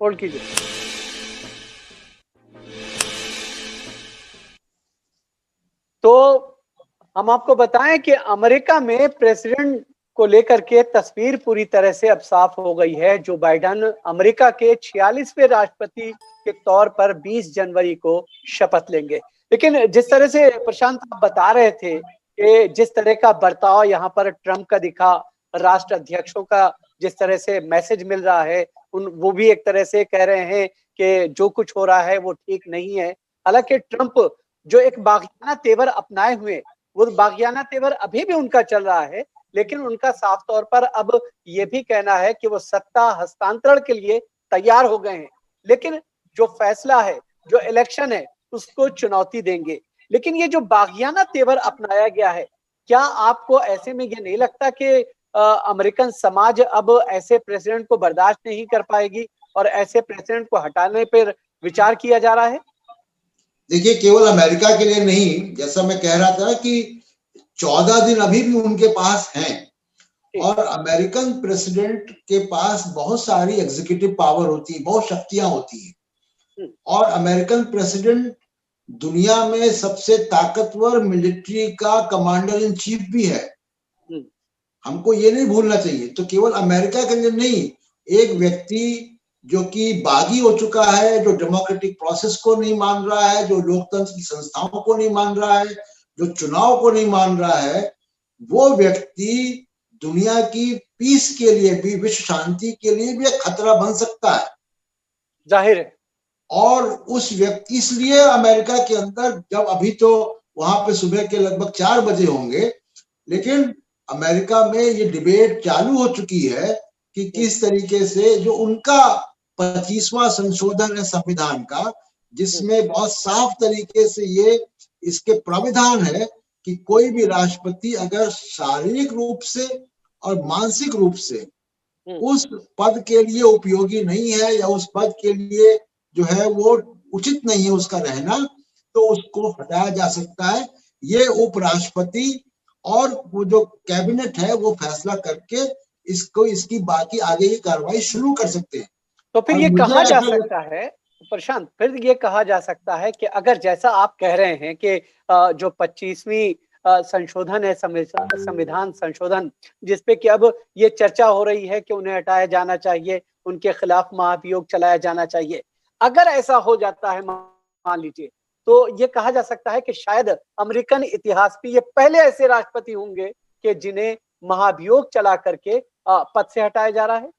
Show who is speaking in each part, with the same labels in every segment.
Speaker 1: Hold कीजिए। तो हम आपको बताएं कि अमेरिका में प्रेसिडेंट को लेकर के तस्वीर पूरी तरह से अब साफ हो गई है। जो बाइडेन अमेरिका के 46वें राष्ट्रपति के तौर पर 20 जनवरी को शपथ लेंगे। लेकिन जिस तरह से प्रशांत आप बता रहे थे कि जिस तरह का बर्ताव यहाँ पर ट्रंप का दिखा, राष्ट्र अध्यक्षों का जिस तरह से मैसेज मिल रहा है, वो भी एक तरह से कह रहे हैं कि जो कुछ हो रहा है वो ठीक नहीं है। हालांकि ट्रंप जो एक बागियाना तेवर अपनाए हुए, वो बागियाना तेवर अभी भी उनका चल रहा है, लेकिन उनका साफ तौर पर अब ये भी कहना है कि वो सत्ता हस्तांतरण के लिए तैयार हो गए हैं। लेकिन जो फैसला है, जो इलेक्शन है, उसको चुनौती देंगे। लेकिन ये जो बागियाना तेवर अपनाया गया है, क्या आपको ऐसे में ये नहीं लगता कि अमेरिकन समाज अब ऐसे प्रेसिडेंट को बर्दाश्त नहीं कर पाएगी और ऐसे प्रेसिडेंट को हटाने पर विचार किया जा रहा है?
Speaker 2: देखिए, केवल अमेरिका के लिए नहीं, जैसा मैं कह रहा था कि 14 दिन अभी भी उनके पास हैं और अमेरिकन प्रेसिडेंट के पास बहुत सारी एग्जीक्यूटिव पावर होती है, बहुत शक्तियां होती है और अमेरिकन प्रेसिडेंट दुनिया में सबसे ताकतवर मिलिट्री का कमांडर इन चीफ भी है। हमको ये नहीं भूलना चाहिए। तो केवल अमेरिका के लिए नहीं, एक व्यक्ति जो कि बागी हो चुका है, जो डेमोक्रेटिक प्रोसेस को नहीं मान रहा है, जो लोकतंत्र की संस्थाओं को नहीं मान रहा है, जो चुनाव को नहीं मान रहा है, वो व्यक्ति दुनिया की पीस के लिए भी, विश्व शांति के लिए भी एक खतरा बन सकता है,
Speaker 1: जाहिर है।
Speaker 2: और उस व्यक्ति, इसलिए अमेरिका के अंदर, जब अभी तो वहां पे सुबह के लगभग 4 बजे होंगे, लेकिन अमेरिका में ये डिबेट चालू हो चुकी है कि किस तरीके से जो उनका 25वां संशोधन है संविधान का, जिसमें बहुत साफ तरीके से ये इसके प्राविधान है कि कोई भी राष्ट्रपति अगर शारीरिक रूप से और मानसिक रूप से उस पद के लिए उपयोगी नहीं है या उस पद के लिए जो है वो उचित नहीं है उसका रहना, तो उसको हटाया जा सकता है। ये उपराष्ट्रपति और वो जो कैबिनेट है वो फैसला करके इसको, इसकी बाकी आगे की कार्रवाई शुरू कर सकते हैं।
Speaker 1: तो फिर ये कहा जा सकता है प्रशांत, फिर ये कहा जा सकता है कि अगर जैसा आप कह रहे हैं कि जो 25वीं संशोधन है, संविधान संशोधन, जिसपे कि अब ये चर्चा हो रही है कि उन्हें हटाया जाना चाहिए, उनके खिलाफ महाभियोग चलाया जाना चाहिए। अगर ऐसा हो जाता है, मान लीजिए, तो ये कहा जा सकता है कि शायद अमेरिकन इतिहास में ये पहले ऐसे राष्ट्रपति होंगे कि जिन्हें महाभियोग चला करके पद से हटाया जा रहा है।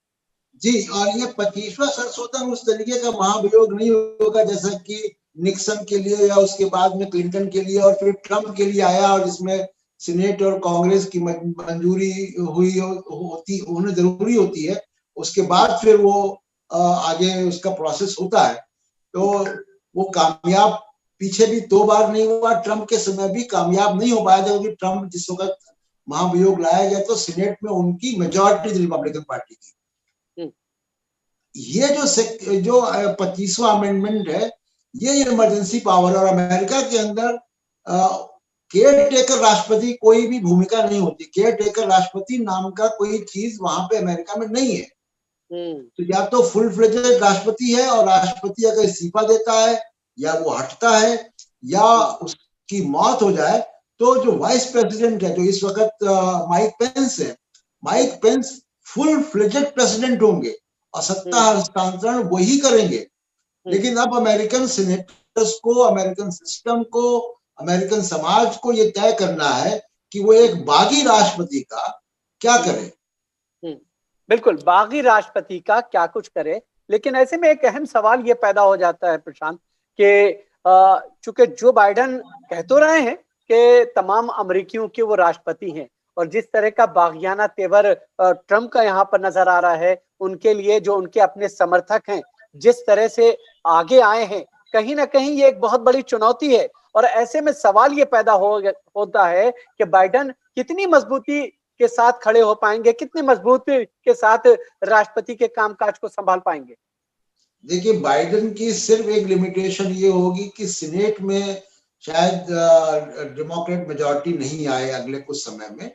Speaker 2: जी, और ये 25वां संशोधन उस तरीके का महाभियोग नहीं होगा जैसा कि निक्सन के लिए या उसके बाद में क्लिंटन के लिए और फिर ट्रंप के लिए आया, और जिसमें सीनेट और कांग्रेस की मंजूरी हुई होती, होना जरूरी होती है, उसके बाद फिर वो आगे उसका प्रोसेस होता है। तो वो कामयाब पीछे भी 2 बार नहीं हुआ, ट्रंप के समय भी कामयाब नहीं हो पाया, क्योंकि ट्रंप जिस वक्त महाभियोग लाया गया तो सीनेट में उनकी मेजॉरिटी थी रिपब्लिकन पार्टी की। ये जो 25वां अमेंडमेंट है, ये इमरजेंसी पावर, और अमेरिका के अंदर केयर टेकर राष्ट्रपति कोई भी भूमिका नहीं होती। केयर टेकर राष्ट्रपति नाम का कोई चीज वहां पे अमेरिका में नहीं है। तो या तो फुल फ्लेजेड राष्ट्रपति है, और राष्ट्रपति अगर इस्तीफा देता है या वो हटता है या उसकी मौत हो जाए, तो जो वाइस प्रेसिडेंट है, जो इस वक्त माइक पेंस है, Mike Pence full fledged president होंगे और सत्ता हस्तांतरण वही करेंगे। लेकिन अब अमेरिकन सीनेटर्स को, अमेरिकन सिस्टम को, अमेरिकन समाज को ये तय करना है कि वो एक बागी राष्ट्रपति का क्या करे।
Speaker 1: बिल्कुल, बागी राष्ट्रपति का क्या कुछ करे। लेकिन ऐसे में एक अहम सवाल ये पैदा हो जाता है प्रशांत कि चूंकि जो बाइडेन कह तो रहे हैं कि तमाम अमेरिकियों के वो राष्ट्रपति हैं, और जिस तरह का बागियाना तेवर ट्रंप का यहाँ पर नजर आ रहा है, उनके लिए जो उनके अपने समर्थक हैं जिस तरह से आगे आए हैं, कहीं ना कहीं ये एक बहुत बड़ी चुनौती है। और ऐसे में सवाल ये पैदा होता है कि बाइडेन कितनी मजबूती के साथ खड़े हो पाएंगे, कितनी मजबूती के साथ राष्ट्रपति के कामकाज को संभाल पाएंगे।
Speaker 2: देखिए, बाइडेन की सिर्फ एक लिमिटेशन ये होगी कि सीनेट में शायद डेमोक्रेट मेजॉरिटी नहीं आए अगले कुछ समय में,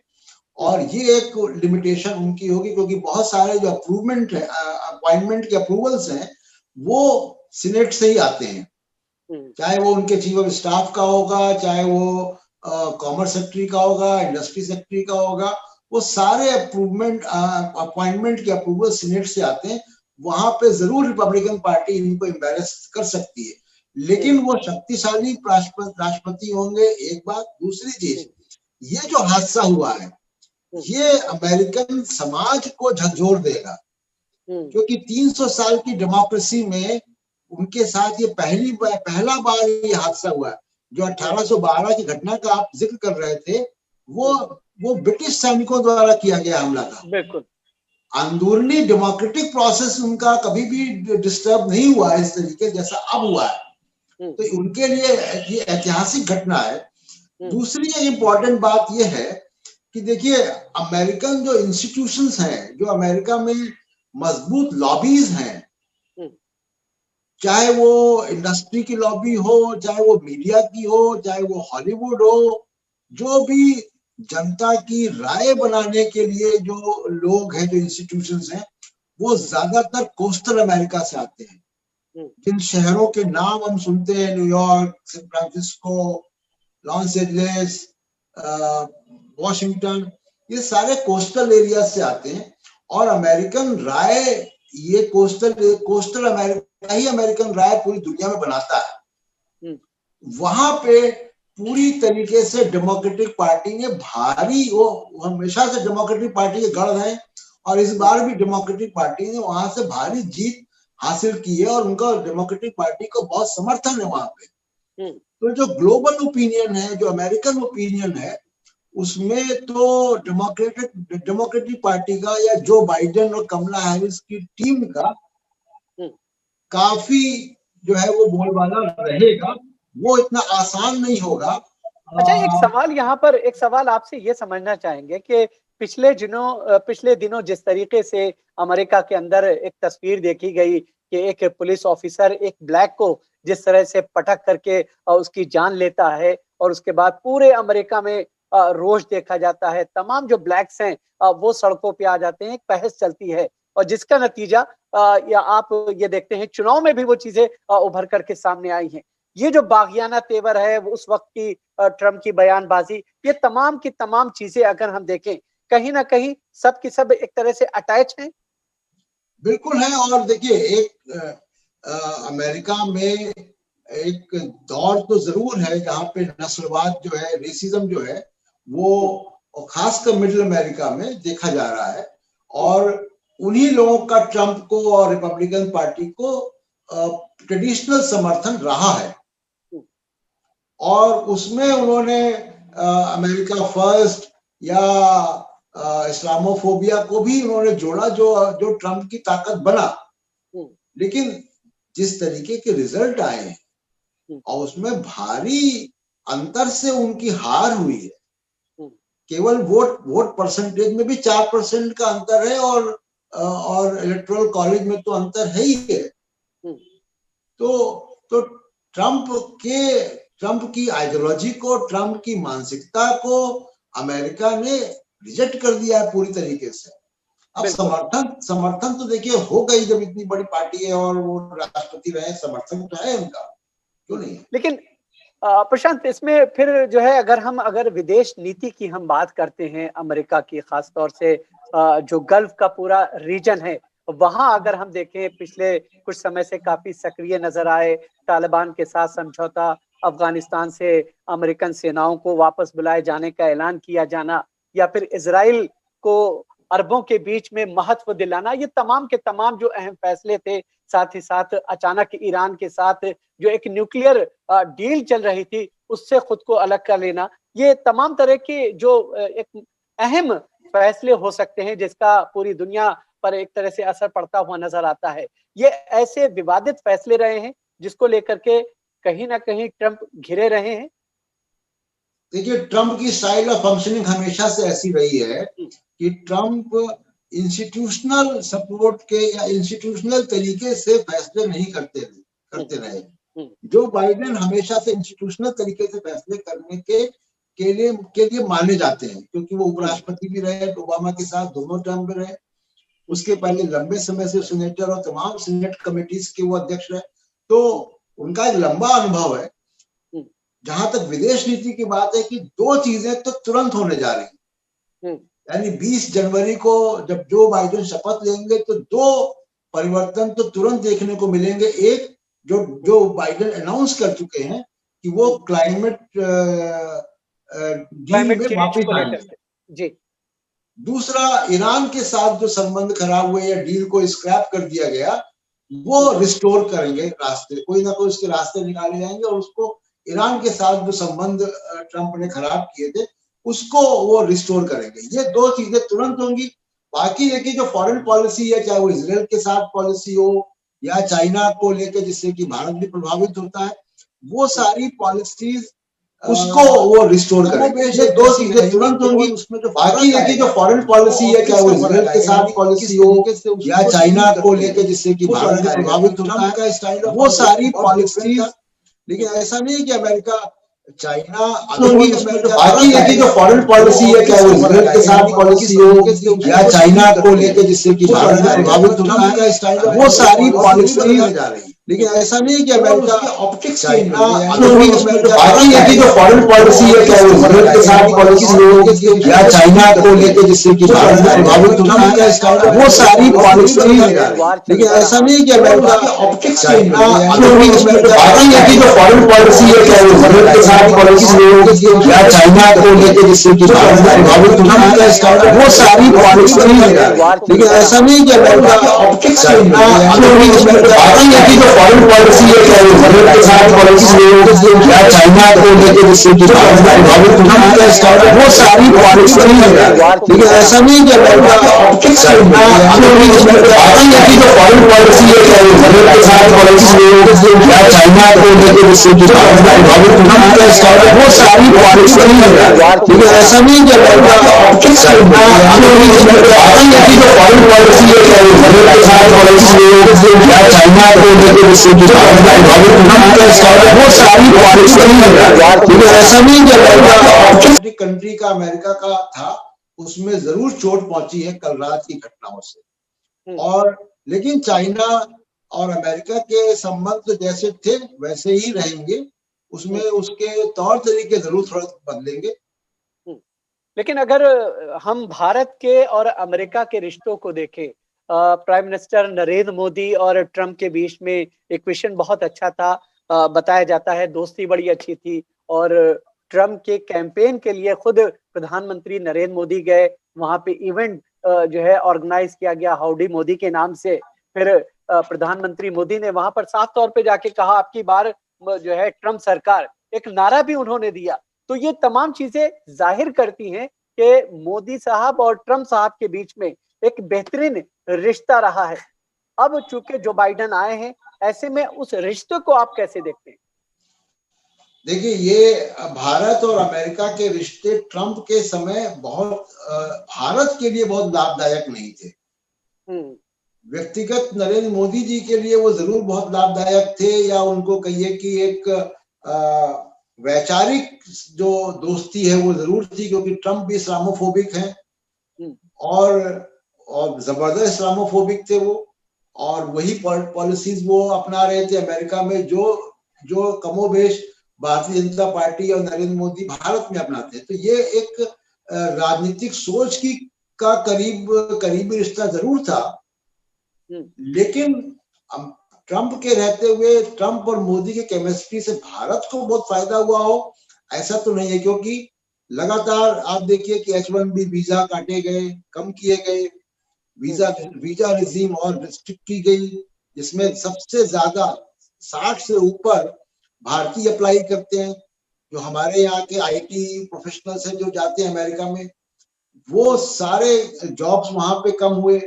Speaker 2: और ये एक लिमिटेशन उनकी होगी, क्योंकि बहुत सारे जो अप्रूवमेंट है, अपॉइंटमेंट के अप्रूवल्स हैं, वो सीनेट से ही आते हैं, चाहे वो उनके चीफ ऑफ स्टाफ का होगा, चाहे वो कॉमर्स सेक्रेटरी का होगा, इंडस्ट्री सेक्रेटरी का होगा, वो सारे अपॉइंटमेंट के अप्रूवल सीनेट से आते हैं। वहां पे जरूर रिपब्लिकन पार्टी इनको एम्बेरस कर सकती है, लेकिन वो शक्तिशाली राष्ट्रपति होंगे, एक बात। दूसरी चीज, ये जो हादसा हुआ है ये अमेरिकन समाज को झकझोर देगा, क्योंकि 300 साल की डेमोक्रेसी में उनके साथ ये पहला बार ये हादसा हुआ है। जो 1812 की घटना का आप जिक्र कर रहे थे, वो ब्रिटिश सैनिकों द्वारा किया गया हमला था।
Speaker 1: बिल्कुल।
Speaker 2: अंदरूनी डेमोक्रेटिक प्रोसेस उनका कभी भी डिस्टर्ब नहीं हुआ इस तरीके जैसा अब हुआ है। तो उनके लिए ये ऐतिहासिक घटना है। दूसरी इंपॉर्टेंट बात ये है कि देखिए, अमेरिकन जो इंस्टीट्यूशंस हैं, जो अमेरिका में मजबूत लॉबीज हैं, चाहे वो इंडस्ट्री की लॉबी हो, चाहे वो मीडिया की हो, चाहे वो हॉलीवुड हो, जो भी जनता की राय बनाने के लिए जो लोग हैं, जो इंस्टीट्यूशंस हैं, वो ज्यादातर कोस्टल अमेरिका से आते हैं। जिन शहरों के नाम हम सुनते हैं, New York, San Francisco, Los Angeles, Washington, ये सारे कोस्टल एरिया से आते हैं। और अमेरिकन राय, ये कोस्टल अमेरिका ही अमेरिकन राय पूरी दुनिया में बनाता है। वहां पे पूरी तरीके से डेमोक्रेटिक पार्टी ने भारी, वो हमेशा से डेमोक्रेटिक पार्टी के गढ़ है, और इस बार भी डेमोक्रेटिक पार्टी ने वहां से भारी जीत हासिल की है, और उनका डेमोक्रेटिक पार्टी को बहुत समर्थन है वहां पे। तो जो ग्लोबल ओपिनियन है, जो अमेरिकन ओपिनियन है, उसमें तो डेमोक्रेटिक पार्टी का या जो बाइडेन और कमला हैरिस की टीम का काफी जो है वो बोलबाला रहेगा। वो इतना आसान नहीं होगा।
Speaker 1: अच्छा, एक सवाल आपसे ये समझना चाहेंगे कि पिछले दिनों जिस तरीके से अमेरिका के अंदर एक तस्वीर देखी गई कि एक पुलिस ऑफिसर एक ब्लैक को जिस तरह से पटक करके उसकी जान लेता है, और उसके बाद पूरे अमेरिका में रोष देखा जाता है, तमाम जो ब्लैक्स हैं वो सड़कों पे आ जाते हैं, एक बहस चलती है, और जिसका नतीजा या आप ये देखते हैं चुनाव में भी वो चीजें उभर करके सामने आई हैं। ये जो बागियाना तेवर है, उस वक्त की ट्रम्प की बयानबाजी, ये तमाम की तमाम चीजें अगर हम देखें, कहीं ना कहीं सब की सब एक तरह से अटैच हैं।
Speaker 2: बिल्कुल है। और देखिए, एक अमेरिका में एक दौर तो जरूर है जहां पे नस्लवाद जो है, रेसिज्म जो है, वो खासकर मिडिल अमेरिका में देखा जा रहा है। और उन्हीं लोगों का ट्रम्प को और रिपब्लिकन पार्टी को ट्रेडिशनल समर्थन रहा है, और उसमें उन्होंने अमेरिका फर्स्ट या इस्लामोफोबिया को भी उन्होंने जोड़ा, जो ट्रम्प की ताकत बना। लेकिन जिस तरीके के रिजल्ट आए हैं और उसमें भारी अंतर से उनकी हार हुई है, केवल वोट परसेंटेज में भी 4% का अंतर है, और इलेक्टोरल कॉलेज में तो अंतर है ही है। तो ट्रम्प की आइडियोलॉजी को, ट्रम्प की मानसिकता को अमेरिका ने रिजेक्ट कर दिया है पूरी तरीके से। अब समर्थन तो देखिए हो गई, जब इतनी बड़ी पार्टी है और वो राष्ट्रपति रहे, समर्थन तो है उनका, क्यों नहीं।
Speaker 1: लेकिन प्रशांत, इसमें फिर जो है, अगर विदेश नीति की हम बात करते हैं अमेरिका की, खासतौर से जो गल्फ का पूरा रीजन है, वहां अगर हम देखें, पिछले कुछ समय से काफी सक्रिय नजर आए, तालिबान के साथ समझौता, अफगानिस्तान से अमेरिकन सेनाओं को वापस बुलाए जाने का ऐलान किया जाना, या फिर इजराइल को अरबों के बीच में महत्व दिलाना, ये तमाम के तमाम जो अहम फैसले थे, साथ ही साथ अचानक ईरान के साथ जो एक न्यूक्लियर डील चल रही थी उससे खुद को अलग कर लेना, ये तमाम तरह के जो एक अहम फैसले हो सकते हैं जिसका पूरी दुनिया पर एक तरह से असर पड़ता हुआ नजर आता है। ये ऐसे विवादित फैसले रहे हैं जिसको लेकर के कहीं ना कहीं ट्रम्प घिरे रहे हैं।
Speaker 2: देखिए, ट्रम्प की स्टाइल ऑफ फंक्शनिंग हमेशा से ऐसी रही है कि ट्रम्प इंस्टीट्यूशनल सपोर्ट के या इंस्टीट्यूशनल तरीके से फैसले नहीं करते रहे। जो बाइडेन हमेशा से इंस्टीट्यूशनल तरीके से फैसले करने के लिए माने जाते हैं, क्योंकि वो उपराष्ट्रपति भी रहे, ओबामा के साथ दोनों टर्म में रहे। उसके पहले लंबे समय से सीनेटर और तमाम सीनेट कमेटीज के वो अध्यक्ष रहे, तो उनका एक लंबा अनुभव है। जहां तक विदेश नीति की बात है कि दो चीजें तो तुरंत होने जा रही हैं, यानी 20 जनवरी को जब जो बाइडेन शपथ लेंगे तो दो परिवर्तन तो तुरंत देखने को मिलेंगे। एक जो बाइडेन अनाउंस कर चुके हैं कि वो क्लाइमेट डील में वापस आएंगे जी। दूसरा, ईरान के साथ जो संबंध खराब हुए या डील को स्क्रैप कर दिया गया, वो रिस्टोर करेंगे, रास्ते कोई ना कोई उसके रास्ते निकाले जाएंगे और उसको ईरान के साथ जो संबंध ट्रंप ने खराब किए थे उसको वो रिस्टोर करेंगे। ये दो चीजें तुरंत होंगी। बाकी ये कि जो फॉरेन पॉलिसी है, चाहे वो इजराइल के साथ पॉलिसी हो या चाइना को लेकर जिससे कि भारत भी प्रभावित होता है, वो सारी पॉलिसीज उसको वो रिस्टोर करेंगे। ये दो चीजें तुरंत होंगी। उसमें जो बाकी ये कि जो फॉरेन पॉलिसी है, चाहे वो इजराइल के साथ पॉलिसी हो या चाइना को लेकर जिससे कि भारत भी प्रभावित होता है, वो सारी पॉलिसीज। लेकिन ऐसा नहीं है कि अमेरिका चाइना बाकी है कि जो फॉरेन पॉलिसी है, चाहे वो इजराइल के साथ पॉलिसी हो या चाइना को लेकर जिससे कि भारत भी प्रभावित होता है, वो सारी पॉलिसी जा रही है। लेकिन ऐसा नहीं है कि अमेरिका ऑप्टिक्स चाइना बाकी है कि जो फॉरेन पॉलिसी है, चाहे वो इजराइल के साथ पॉलिसी हो या चाइना को लेकर जिससे कि भारत भी प्रभावित होता है, वो सारी पॉलिसी जा रही है। लेकिन ऐसा नहीं है कि अमेरिका ऑप्टिक्स चाइना बाकी है कि जो फॉरेन पॉलिसी है, चाहे वो इजराइल के साथ पॉलिसी हो या चाइना को लेकर जिससे कि भारत भी प्रभावित होता है, वो सारी पॉलिसी जा रही है। लेकिन ऐसा नहीं है कि अमेरिका ऑप्टिक्स चाइना बाकी है कि जो फॉरेन पॉलिसी है, चाहे वो इजराइल के साथ पॉलिसी हो या चाइना को लेकर जिससे कि भारत भी प्रभावित होता है, वो सारी पॉलिसी जा रही है। लेकिन ऐसा नहीं है कि अमेरिका ऑप्टिक्स चाइना बाकी है कि जो फॉरेन पॉलिसी है, चाहे वो इजराइल के साथ पॉलिसी हो या चाइना को लेकर जिससे कि भारत भी प्रभावित होता है, वो सारी पॉलिसी जा रही है। लेकिन ऐसा नहीं है कि अमेरिका ऑप्टिक्स चाइना बाकी है कि जो फॉरेन पॉलिसी है, चाहे वो इजराइल के साथ पॉलिसी हो या चाइना को लेकर जिससे कि भारत भी प्रभावित होता है, वो सारी पॉलिसी जा रही है। लेकिन ऐसा नहीं है कि अमेरिका ऑप्टिक्स कंट्री का अमेरिका का था, उसमें जरूर चोट पहुंची है कल रात की घटनाओं से। और लेकिन चाइना और अमेरिका के संबंध तो जैसे थे वैसे ही रहेंगे, उसमें उसके तौर तरीके जरूर थोड़ा बदलेंगे।
Speaker 1: लेकिन अगर हम भारत के और अमेरिका के रिश्तों को देखें, प्राइम मिनिस्टर नरेंद्र मोदी और ट्रंप के बीच में इक्वेशन बहुत अच्छा था। बताया जाता है दोस्ती बड़ी अच्छी थी और ट्रंप के कैंपेन के लिए खुद प्रधानमंत्री नरेंद्र मोदी गए, वहां पे इवेंट जो है ऑर्गेनाइज किया गया हाउडी मोदी के नाम से। फिर प्रधानमंत्री मोदी ने वहां पर साफ तौर पे जाके कहा आपकी बार जो है ट्रंप सरकार, एक नारा भी उन्होंने दिया। तो ये तमाम चीजें जाहिर करती हैं कि मोदी साहब और ट्रंप साहब के बीच में एक बेहतरीन रिश्ता रहा है। अब चूंकि जो बाइडेन आए हैं, ऐसे में उस रिश्ते को आप कैसे देखते हैं?
Speaker 2: देखिए, ये भारत और अमेरिका के रिश्ते ट्रंप के समय बहुत भारत के लिए बहुत लाभदायक नहीं थे। व्यक्तिगत नरेंद्र मोदी जी के लिए वो जरूर बहुत लाभदायक थे, या उनको कहिए कि एक वैचारिक जो दोस्ती है वो जरूर थी, क्योंकि ट्रंप भी इस्लामोफोबिक हैं और जबरदस्त इस्लामोफोबिक थे वो, और वही पॉलिसीज वो अपना रहे थे अमेरिका में जो कमोबेश भारतीय जनता पार्टी और नरेंद्र मोदी भारत में अपनाते हैं। तो ये एक राजनीतिक सोच का करीबी रिश्ता जरूर था। लेकिन ट्रंप के रहते हुए ट्रंप और मोदी के केमिस्ट्री से भारत को बहुत फायदा हुआ हो ऐसा तो नहीं है, क्योंकि लगातार आप देखिए कि H-1B वीजा काटे गए, कम किए गए, वीजा रिजीम और रिस्ट्रिक्ट की गई, जिसमें सबसे ज्यादा 60 से ऊपर भारतीय अप्लाई करते हैं। जो हमारे यहाँ के IT प्रोफेशनल्स हैं जो जाते हैं अमेरिका में, वो सारे जॉब्स वहां पे कम हुए।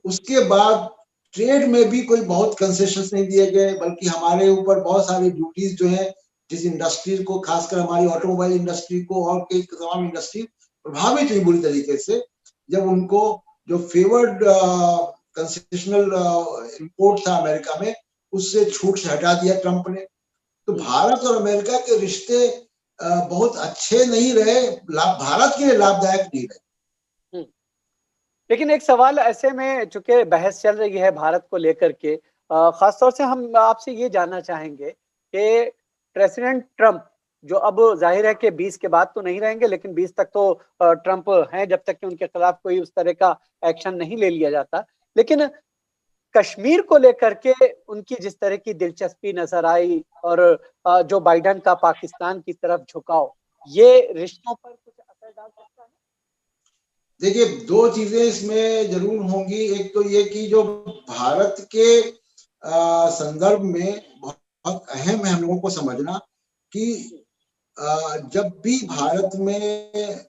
Speaker 2: उसके बाद ट्रेड में भी कोई बहुत कंसेशंस नहीं दिए गए, बल्कि हमारे ऊपर बहुत सारी ड्यूटीज जो है, जिस इंडस्ट्रीज को, खासकर हमारी ऑटोमोबाइल इंडस्ट्री को और कई तमाम इंडस्ट्री प्रभावित हुई बुरी तरीके से, जब उनको जो फेवर्ड कंसेशनल इंपोर्ट था अमेरिका में, उससे छूट से हटा दिया ट्रंप ने। तो भारत और अमेरिका के रिश्ते बहुत अच्छे नहीं रहे, भारत के लिए लाभदायक नहीं रहे।
Speaker 1: लेकिन एक सवाल ऐसे में, चूंकि बहस चल रही है भारत को लेकर के, खासतौर से हम आपसे ये जानना चाहेंगे कि प्रेसिडेंट ट्रंप, जो अब जाहिर है कि 20 के बाद तो नहीं रहेंगे, लेकिन 20 तक तो ट्रंप हैं, जब तक कि उनके खिलाफ कोई उस तरह का एक्शन नहीं ले लिया जाता। लेकिन कश्मीर को लेकर के उनकी जिस तरह की दिलचस्पी नजर आई, और जो बाइडेन का पाकिस्तान की तरफ झुकाव, ये रिश्तों पर कुछ असर डाल सकता है?
Speaker 2: देखिए, दो चीजें इसमें जरूर होंगी। एक तो ये कि जो भारत के संदर्भ में बहुत अहम है हम लोगों को समझना कि जब भी भारत में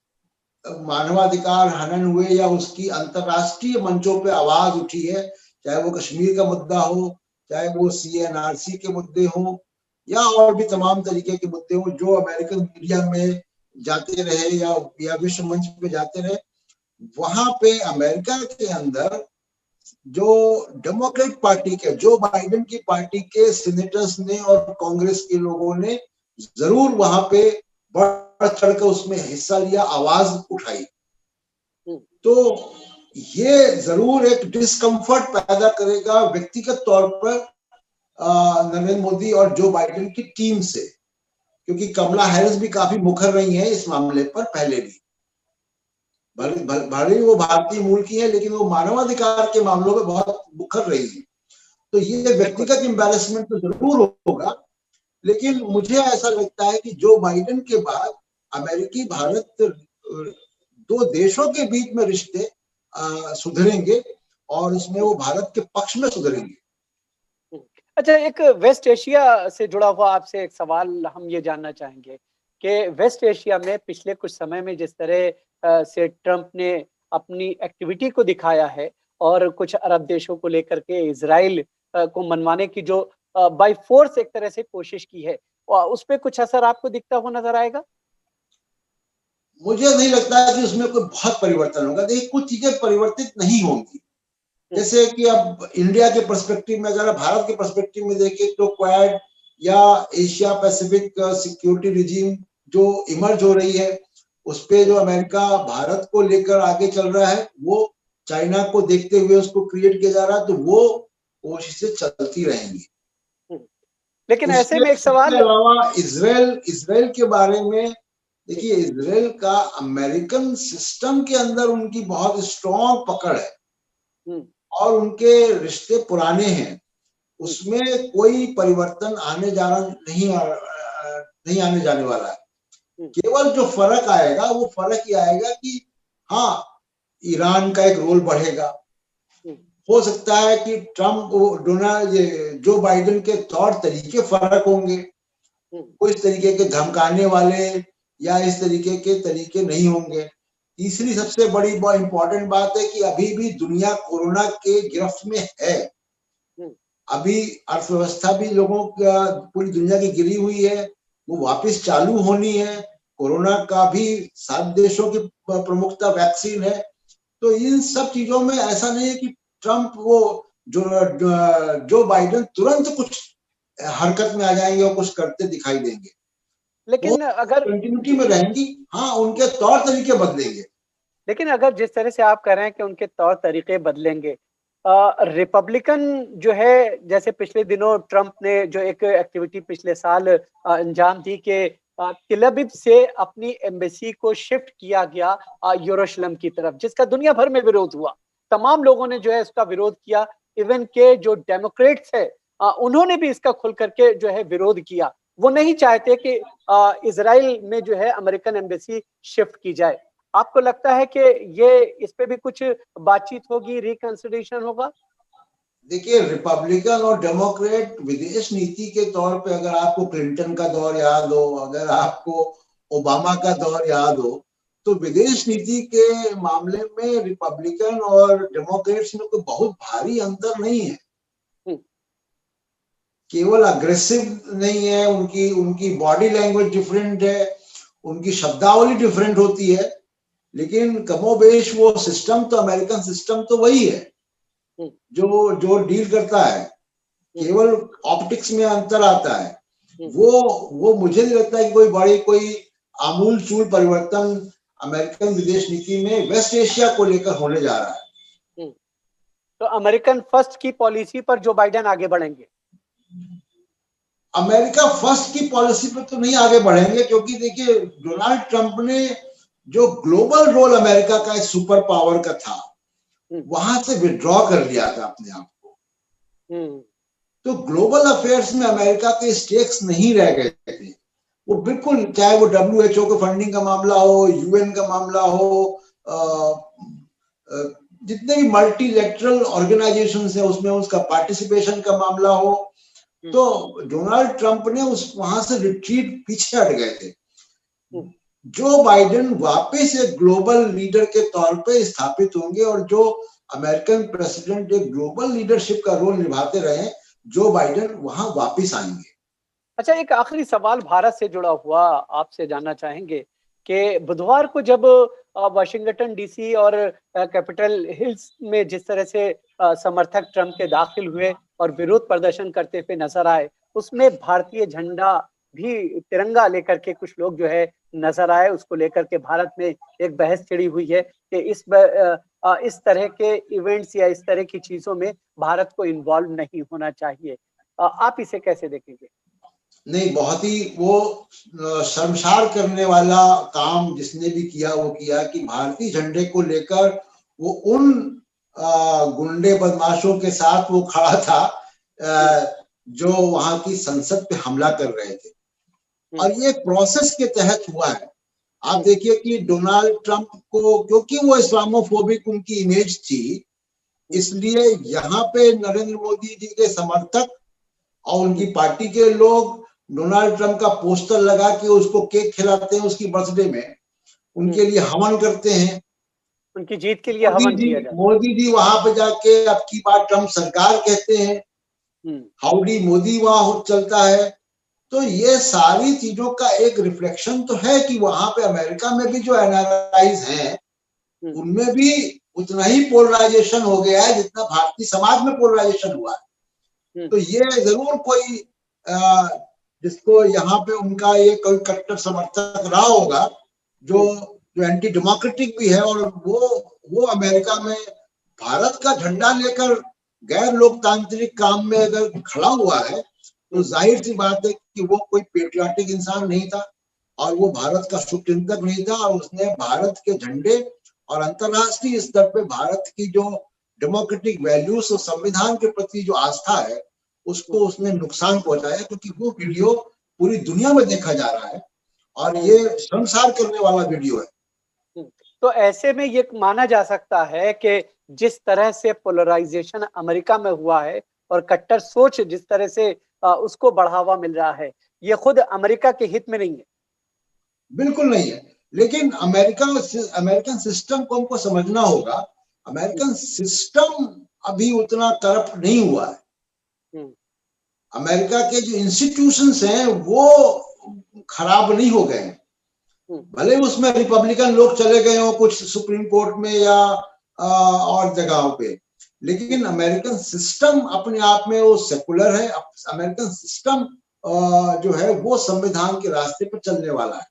Speaker 2: मानवाधिकार हनन हुए या उसकी अंतरराष्ट्रीय मंचों पे आवाज उठी है, चाहे वो कश्मीर का मुद्दा हो, चाहे वो CNRC के मुद्दे हो, या और भी तमाम तरीके के मुद्दे हो जो अमेरिकन मीडिया में जाते रहे या विश्व मंच पे जाते रहे, वहां पे अमेरिका के अंदर जो डेमोक्रेट पार्टी के, जो बाइडेन की पार्टी के सीनेटर्स ने और कांग्रेस के लोगों ने जरूर वहां पे बढ़ चढ़कर उसमें हिस्सा लिया, आवाज उठाई। तो ये जरूर एक डिस्कम्फर्ट पैदा करेगा व्यक्तिगत तौर पर नरेंद्र मोदी और जो बाइडेन की टीम से, क्योंकि कमला हैरिस भी काफी मुखर रही है इस मामले पर पहले भी। भले ही वो भारतीय मूल की है, लेकिन वो मानवाधिकार के मामलों में बहुत मुखर रही है। तो ये व्यक्तिगत एम्बैरेसमेंट तो जरूर होगा, लेकिन मुझे ऐसा लगता है कि जो बाइडेन के बाद अमेरिकी भारत दो देशों के बीच में रिश्ते सुधरेंगे और उसमें वो भारत के पक्ष में सुधरेंगे।
Speaker 1: अच्छा, एक वेस्ट एशिया से जुड़ा हुआ आपसे एक सवाल हम ये जानना चाहेंगे कि वेस्ट एशिया में पिछले कुछ समय में जिस तरह से ट्रंप ने अपनी एक्टिविटी को दिखाया है, और कुछ अरब देशों को लेकर के इजराइल को मनवाने की जो बाय फोर्स एक तरह से कोशिश की है, उस पर कुछ असर आपको दिखता हुआ नजर आएगा?
Speaker 2: मुझे नहीं लगता है कि उसमें कोई बहुत परिवर्तन होगा। देखिए, कुछ चीजें परिवर्तित नहीं होंगी। जैसे कि अब इंडिया के पर्सपेक्टिव में, अगर भारत के पर्सपेक्टिव में देखें तो क्वाड या एशिया पैसिफिक सिक्योरिटी रिजीम जो इमर्ज हो रही है, उस पे जो अमेरिका भारत को लेकर आगे चल रहा है, वो चाइना को देखते हुए उसको क्रिएट किया जा रहा है, तो वो कोशिशें चलती रहेंगी।
Speaker 1: लेकिन ऐसे में एक सवाल,
Speaker 2: इसके अलावा इसराइल के बारे में देखिए, इसराइल का अमेरिकन सिस्टम के अंदर उनकी बहुत स्ट्रॉन्ग पकड़ है और उनके रिश्ते पुराने हैं, उसमें कोई परिवर्तन नहीं आने जाने वाला है। केवल जो फर्क आएगा वो फर्क ये आएगा कि हाँ, ईरान का एक रोल बढ़ेगा। हो सकता है कि जो बाइडेन के तौर तरीके फर्क होंगे, वो इस तरीके के धमकाने वाले या इस तरीके के तरीके नहीं होंगे। तीसरी सबसे बड़ी इंपॉर्टेंट बात है कि अभी भी दुनिया कोरोना के गिरफ्त में है। अभी अर्थव्यवस्था भी लोगों का, पूरी दुनिया की गिरी हुई है, वो वापस चालू होनी है। कोरोना का भी 7 देशों की प्रमुखता वैक्सीन है। तो इन सब चीजों में ऐसा नहीं है कि ट्रंप जो बाइडेन तुरंत कुछ हरकत में आ जाएंगे और कुछ करते दिखाई देंगे।
Speaker 1: लेकिन अगर
Speaker 2: कंटिन्यूटी में रहेंगी, हाँ, उनके तौर तरीके बदलेंगे।
Speaker 1: लेकिन अगर जिस तरह से आप कह रहे हैं कि उनके तौर तरीके बदलेंगे, रिपब्लिकन जो है, जैसे पिछले दिनों ट्रंप ने जो एक एक्टिविटी पिछले साल अंजाम दी कि तेल अवीव से अपनी एम्बेसी को शिफ्ट किया गया यरूशलेम की तरफ, जिसका दुनिया भर में विरोध हुआ। तमाम लोगों ने जो है इसका विरोध किया, इवन के जो डेमोक्रेट्स है उन्होंने भी इसका खुल करके जो है विरोध किया। वो नहीं चाहते कि इजराइल में जो है अमेरिकन एम्बेसी शिफ्ट की जाए। आपको लगता है कि ये इस पे भी कुछ बातचीत होगी, रिकंसिडरेशन होगा?
Speaker 2: देखिए, रिपब्लिकन और डेमोक्रेट विदेश नीति के तौर पे, अगर आपको क्लिंटन का दौर याद हो, अगर आपको ओबामा का दौर याद हो, तो विदेश नीति के मामले में रिपब्लिकन और डेमोक्रेट्स में कोई बहुत भारी अंतर नहीं है। केवल अग्रेसिव नहीं है, उनकी बॉडी लैंग्वेज डिफरेंट है, उनकी शब्दावली डिफरेंट होती है, लेकिन कमोबेश वो सिस्टम तो, अमेरिकन सिस्टम तो वही है जो डील करता है। केवल ऑप्टिक्स में अंतर आता है। वो मुझे नहीं लगता कि कोई आमूल चूल परिवर्तन अमेरिकन विदेश नीति में वेस्ट एशिया को लेकर होने जा रहा है।
Speaker 1: तो अमेरिकन फर्स्ट की पॉलिसी पर जो बाइडेन आगे बढ़ेंगे?
Speaker 2: अमेरिका फर्स्ट की पॉलिसी पर तो नहीं आगे बढ़ेंगे, क्योंकि देखिए डोनाल्ड ट्रंप ने जो ग्लोबल रोल अमेरिका का सुपर पावर का था वहां से विड्रॉ कर लिया था अपने आप को। तो ग्लोबल अफेयर्स में अमेरिका के स्टेक्स नहीं रह गए थे। वो बिल्कुल, चाहे वो WHO के फंडिंग का मामला हो, UN का मामला हो, जितने भी मल्टीलैटरल ऑर्गेनाइजेशंस है उसमें उसका पार्टिसिपेशन का मामला हो, तो डोनाल्ड ट्रंप ने उस वहां से रिट्रीट पीछे हट गए थे। जो बाइडेन वापस एक ग्लोबल लीडर के तौर पे स्थापित होंगे और जो अमेरिकन प्रेसिडेंट एक ग्लोबल लीडरशिप का रोल निभाते रहे, जो बाइडेन वहां वापस आएंगे।
Speaker 1: अच्छा, एक आखिरी सवाल भारत से जुड़ा हुआ आपसे जानना चाहेंगे कि बुधवार को जब वाशिंगटन DC और कैपिटल हिल्स में जिस तरह से समर्थक ट्रंप के दाखिल हुए और विरोध प्रदर्शन करते हुए नजर आए, उसमें भारतीय झंडा भी, तिरंगा लेकर के कुछ लोग जो है नजर आए। उसको लेकर के भारत में एक बहस छिड़ी हुई है कि इस तरह के इवेंट्स या इस तरह की चीजों में भारत को इन्वॉल्व नहीं होना चाहिए। आप इसे कैसे देखेंगे?
Speaker 2: नहीं, बहुत ही वो शर्मसार करने वाला काम जिसने भी किया वो किया कि भारतीय झंडे को लेकर वो उन गुंडे बदमाशों के साथ वो खड़ा था जो वहां की संसद पे हमला कर रहे थे। और ये प्रोसेस के तहत हुआ है। आप देखिए कि डोनाल्ड ट्रंप को, क्योंकि वो इस्लामोफोबिक उनकी इमेज थी, इसलिए यहाँ पे नरेंद्र मोदी जी के समर्थक और उनकी पार्टी के लोग डोनाल्ड ट्रंप का पोस्टर लगा के उसको केक खिलाते हैं उसकी बर्थडे में, उनके लिए हवन करते हैं,
Speaker 1: उनकी जीत के लिए हवन किया जाता है।
Speaker 2: मोदी जी वहां पे जाके अब की बार ट्रंप सरकार कहते हैं, हाउडी मोदी वहां चलता है। तो ये सारी चीजों का एक रिफ्लेक्शन तो है कि वहां पे अमेरिका में भी जो एनआरआईज हैं उनमें भी उतना ही पोलराइजेशन हो गया है जितना भारतीय समाज में पोलराइजेशन हुआ है। तो ये जरूर कोई जिसको यहाँ पे उनका ये कोई कट्टर समर्थक रहा होगा जो एंटी डेमोक्रेटिक भी है, और वो अमेरिका में भारत का झंडा लेकर गैर लोकतांत्रिक काम में अगर खड़ा हुआ है तो जाहिर सी बात है कि वो कोई पेट्रियाटिक इंसान नहीं था और वो भारत का शुभचिंतक नहीं था, और उसने भारत के झंडे और अंतरराष्ट्रीय स्तर पे भारत की जो डेमोक्रेटिक वैल्यूज और संविधान के प्रति जो आस्था है उसको उसने नुकसान पहुंचाया, क्योंकि वो वीडियो पूरी दुनिया में देखा जा रहा है और ये शर्मसार करने वाला वीडियो है।
Speaker 1: तो ऐसे में ये माना जा सकता है कि जिस तरह से पोलराइजेशन अमेरिका में हुआ है और कट्टर सोच जिस तरह से उसको बढ़ावा मिल रहा है, ये खुद अमेरिका के हित में नहीं है।
Speaker 2: बिल्कुल नहीं है, लेकिन अमेरिकन सिस्टम को हमको समझना होगा। अमेरिकन सिस्टम अभी उतना करप्ट नहीं हुआ है। अमेरिका के जो इंस्टीट्यूशंस हैं वो खराब नहीं हो गए। भले उसमें रिपब्लिकन लोग चले गए हो कुछ सुप्रीम कोर्ट में या और जगहों पे, लेकिन अमेरिकन सिस्टम अपने आप में वो सेकुलर है। अमेरिकन सिस्टम जो है वो संविधान के रास्ते पर चलने वाला है।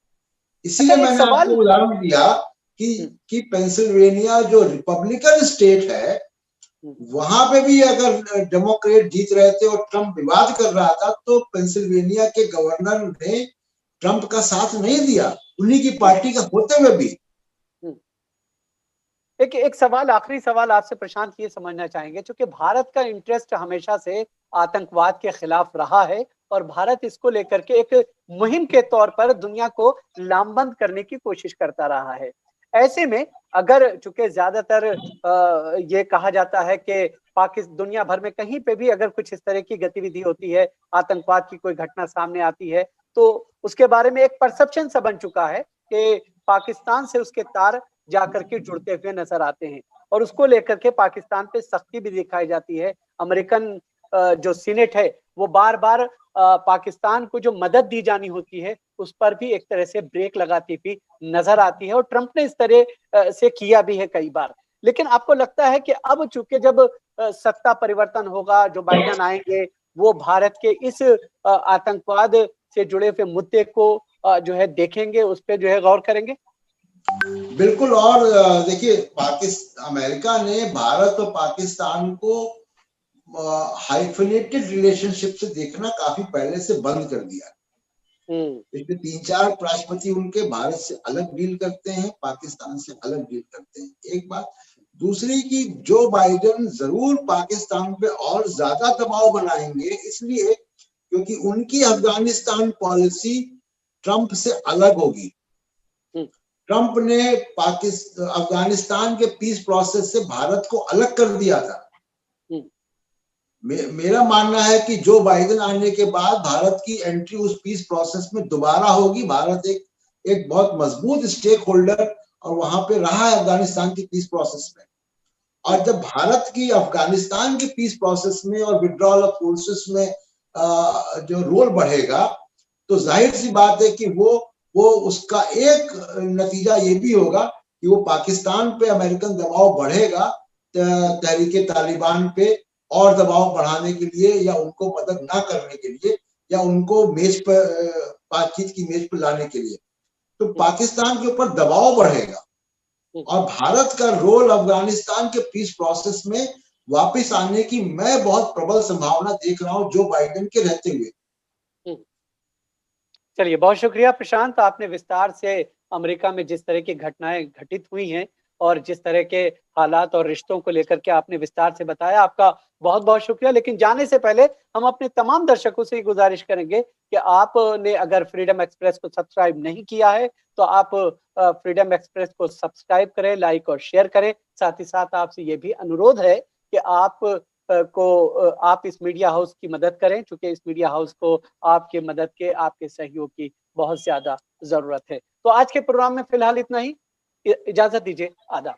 Speaker 2: इसीलिए मैंने आपको उदाहरण दिया कि पेंसिल्वेनिया जो रिपब्लिकन स्टेट है वहां पे भी अगर डेमोक्रेट जीत रहे थे और ट्रंप विवाद कर रहा था तो पेंसिल्वेनिया के गवर्नर ने ट्रंप का साथ नहीं दिया, उन्हीं की पार्टी का होते हुए भी।
Speaker 1: एक सवाल, आखिरी सवाल आपसे प्रशांत ये समझना चाहेंगे, क्योंकि भारत का इंटरेस्ट हमेशा से आतंकवाद के खिलाफ रहा है और भारत इसको लेकर के एक मुहिम के तौर पर दुनिया को लामबंद करने की कोशिश करता रहा है। ऐसे में अगर, चूंकि ज्यादातर ये कहा जाता है कि पाकिस्तान दुनिया भर में कहीं पे भी अगर कुछ इस तरह की गतिविधि होती है, आतंकवाद की कोई घटना सामने आती है, तो उसके बारे में एक परसेप्शन सा बन चुका है कि पाकिस्तान से उसके तार जाकर के जुड़ते हुए नजर आते हैं और उसको लेकर के पाकिस्तान पे सख्ती भी दिखाई जाती है। अमेरिकन जो सीनेट है वो बार बार पाकिस्तान को जो मदद दी जानी होती है उस पर भी एक तरह से ब्रेक लगाती हुई नजर आती है और ट्रंप ने इस तरह से किया भी है कई बार। लेकिन आपको लगता है कि अब चूंकि जब सत्ता परिवर्तन होगा, जो बाइडेन आएंगे, वो भारत के इस आतंकवाद से जुड़े हुए मुद्दे को जो है देखेंगे, उस पर जो है गौर करेंगे?
Speaker 2: बिल्कुल। और देखिए, अमेरिका ने भारत और पाकिस्तान को हाइफिनेटेड रिलेशनशिप से देखना काफी पहले से बंद कर दिया। पिछले 3-4 राष्ट्रपति उनके भारत से अलग डील करते हैं, पाकिस्तान से अलग डील करते हैं, एक बात। दूसरी कि जो बाइडेन जरूर पाकिस्तान पे और ज्यादा दबाव बनाएंगे, इसलिए क्योंकि उनकी अफगानिस्तान पॉलिसी ट्रंप से अलग होगी। ट्रंप ने अफगानिस्तान के पीस प्रोसेस से भारत को अलग कर दिया था। मेरा मानना है कि जो बाइडेन आने के बाद भारत की एंट्री उस पीस प्रोसेस में दोबारा होगी। भारत एक बहुत मजबूत स्टेक होल्डर और वहां पे रहा है अफगानिस्तान की पीस प्रोसेस में। और जब भारत की अफगानिस्तान की पीस प्रोसेस में और विड्रॉल ऑफ फोर्सेस में जो रोल बढ़ेगा, तो जाहिर सी बात है कि वो उसका एक नतीजा ये भी होगा कि वो पाकिस्तान पे अमेरिकन दबाव बढ़ेगा, तहरीके तालिबान पे और दबाव बढ़ाने के लिए, या उनको मदद ना करने के लिए, या उनको मेज पर बातचीत की मेज पर लाने के लिए। तो पाकिस्तान के ऊपर दबाव बढ़ेगा और भारत का रोल अफगानिस्तान के पीस प्रोसेस में वापस आने की मैं बहुत प्रबल संभावना देख रहा हूं, जो बाइडेन के रहते हुए।
Speaker 1: चलिए, बहुत शुक्रिया प्रशांत, आपने विस्तार से अमेरिका में जिस तरह की घटनाएं घटित हुई हैं और जिस तरह के हालात और रिश्तों को लेकर के आपने विस्तार से बताया, आपका बहुत बहुत शुक्रिया। लेकिन जाने से पहले हम अपने तमाम दर्शकों से गुजारिश करेंगे कि आपने अगर फ्रीडम एक्सप्रेस को सब्सक्राइब नहीं किया है तो आप फ्रीडम एक्सप्रेस को सब्सक्राइब करें, लाइक और शेयर करें। साथ ही साथ आपसे ये भी अनुरोध है कि आप इस मीडिया हाउस की मदद करें, क्योंकि इस मीडिया हाउस को आपके मदद के, आपके सहयोग की बहुत ज्यादा जरूरत है। तो आज के प्रोग्राम में फिलहाल इतना ही। इजाजत दीजिए, आदाब।